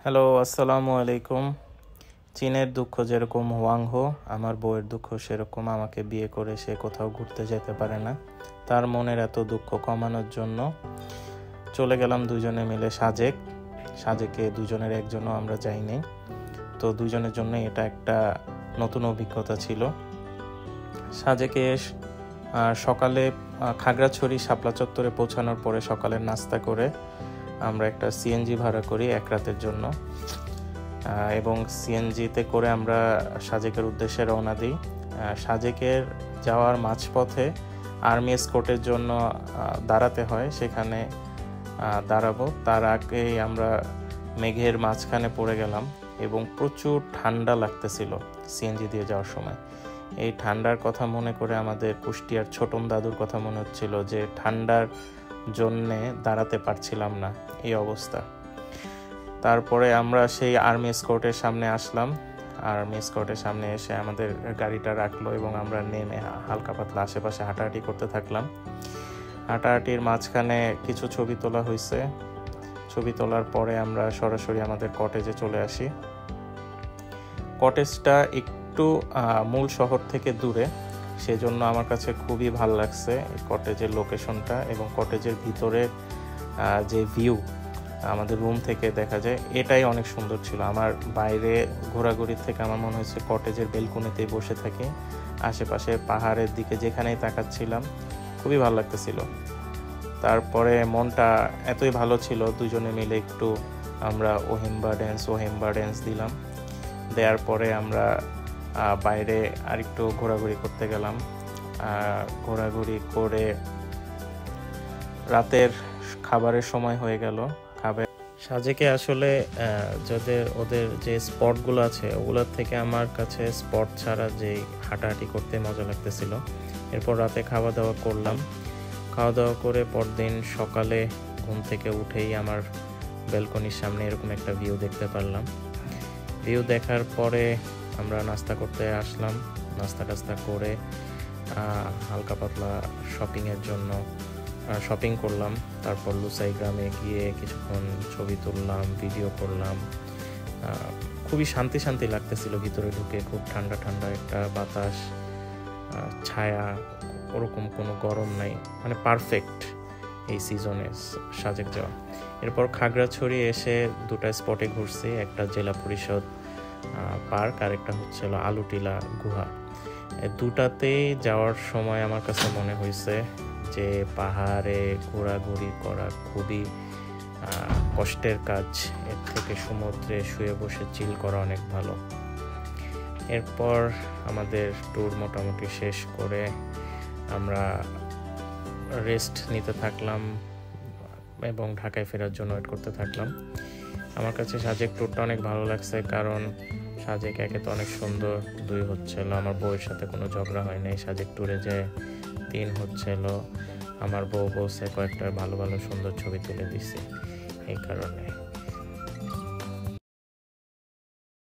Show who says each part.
Speaker 1: Hello, আসসালামু আলাইকুম। চীনের দুঃখ যেরকম হোয়াংহো, আমার বউয়ের দুঃখ সেরকম। আমাকে বিয়ে করে সে কোথাও ঘুরতে যেতে পারে না। তার মনের এত দুঃখ কমানোর জন্য চলে গেলাম দুজনে মিলে সাজেকে দুজনের একজনও আমরা যাইনি। তো দুজনের জন্য এটা একটা নতুন অভিজ্ঞতা ছিল। সাজেকে সকালে খাগড়াছড়ি শাপলা চত্বরে পৌঁছানোর পরে সকালের নাস্তা করে আমরা একটা সিএনজি ভাড়া করি এক রাতের জন্য, এবং সিএনজিতে করে আমরা সাজেকের উদ্দেশ্যে রওনা দিই। সাজেকের যাওয়ার মাঝপথে আর্মি এসকর্টের জন্য দাঁড়াতে হয়, সেখানে দাঁড়াবো। তার আগেই আমরা মেঘের মাঝখানে পড়ে গেলাম এবং প্রচুর ঠান্ডা লাগতেছিল সিএনজি দিয়ে যাওয়ার সময়। এই ঠান্ডার কথা মনে করে আমাদের কুষ্টিয়ার ছোটন দাদুর কথা মনে হচ্ছিল যে ঠান্ডার জন্যে দাঁড়াতে পারছিলাম না, এই অবস্থা। তারপরে আমরা সেই আর্মি এসকর্টের সামনে আসলাম। আর্মি এসকর্টের সামনে এসে আমাদের গাড়িটা রাখলো এবং আমরা নেমে হালকা পাতলা আশেপাশে হাঁটাহাঁটি করতে থাকলাম। হাঁটাহাঁটির মাঝখানে কিছু ছবি তোলা হয়েছে। ছবি তোলার পরে আমরা সরাসরি আমাদের কটেজে চলে আসি। কটেজটা একটু মূল শহর থেকে দূরে, সেজন্য আমার কাছে খুবই ভালো লাগছে এই কটেজের লোকেশনটা এবং কটেজের ভিতরে যে ভিউ আমাদের রুম থেকে দেখা যায়, এটাই অনেক সুন্দর ছিল। আমার বাইরে ঘোরাঘুরির থেকে আমার মনে হয়েছে কটেজের বেলকনিতেই বসে থাকি, আশেপাশে পাহাড়ের দিকে যেখানেই তাকাচ্ছিলাম, খুবই ভালো লাগতেছিল। তারপরে মনটা এতই ভালো ছিল, দুজনে মিলে একটু আমরা ওহেম্বা ড্যান্স দিলাম। দেওয়ার পরে আমরা বাইরে আরেকটু ঘোরাঘুরি করতে গেলাম। ঘোরাঘুরি করে রাতের খাবারের সময় হয়ে গেল। সাজেকে আসলে ওদের যে স্পটগুলো আছে ওগুলোর থেকে আমার কাছে স্পট ছাড়া যে হাঁটাহাঁটি করতে মজা লাগতেছিল। এরপর রাতে খাওয়া দাওয়া করলাম। খাওয়া দাওয়া করে পরদিন সকালে ঘুম থেকে উঠেই আমার ব্যালকনির সামনে এরকম একটা ভিউ দেখতে পারলাম। ভিউ দেখার পরে আমরা নাস্তা করতে আসলাম। নাস্তা করে হালকা পাতলা শপিংয়ের জন্য শপিং করলাম। তারপর লুসাই গ্রামে গিয়ে কিছুক্ষণ ছবি তুললাম, ভিডিও করলাম। খুবই শান্তি লাগতেছিল ভিতরে ঢুকে। খুব ঠান্ডা একটা বাতাস, ছায়া, ওরকম কোনো গরম নাই, মানে পারফেক্ট এই সিজনে সাজেক যাওয়া। এরপর খাগড়াছড়ি এসে দুটা স্পটে ঘুরছি, একটা জেলা পরিষদ পার্ক আর একটা হচ্ছিল আলুটিলা গুহা। দুটাতেই যাওয়ার সময় আমার কাছে মনে হয়েছে যে পাহাড়ে ঘোরাঘুরি করা খুবই কষ্টের কাজ, এর থেকে সমুদ্রে শুয়ে বসে চিল করা অনেক ভালো। এরপর আমাদের ট্যুর মোটামুটি শেষ করে আমরা রেস্ট নিতে থাকলাম এবং ঢাকায় ফেরার জন্য ওয়েট করতে থাকলাম। আমার কাছে সাজেক ট্যুরটা অনেক ভালো লাগছে, কারণ সাজেক একে তো অনেক সুন্দর, দুই হচ্ছিল আমার বউয়ের সাথে কোনো ঝগড়া হয় নাই সাজেক ট্যুরে, যে তিন হচ্ছিল আমার বউ বসে কয়েকটা ভালো সুন্দর ছবি তুলে দিছে, এই কারণে।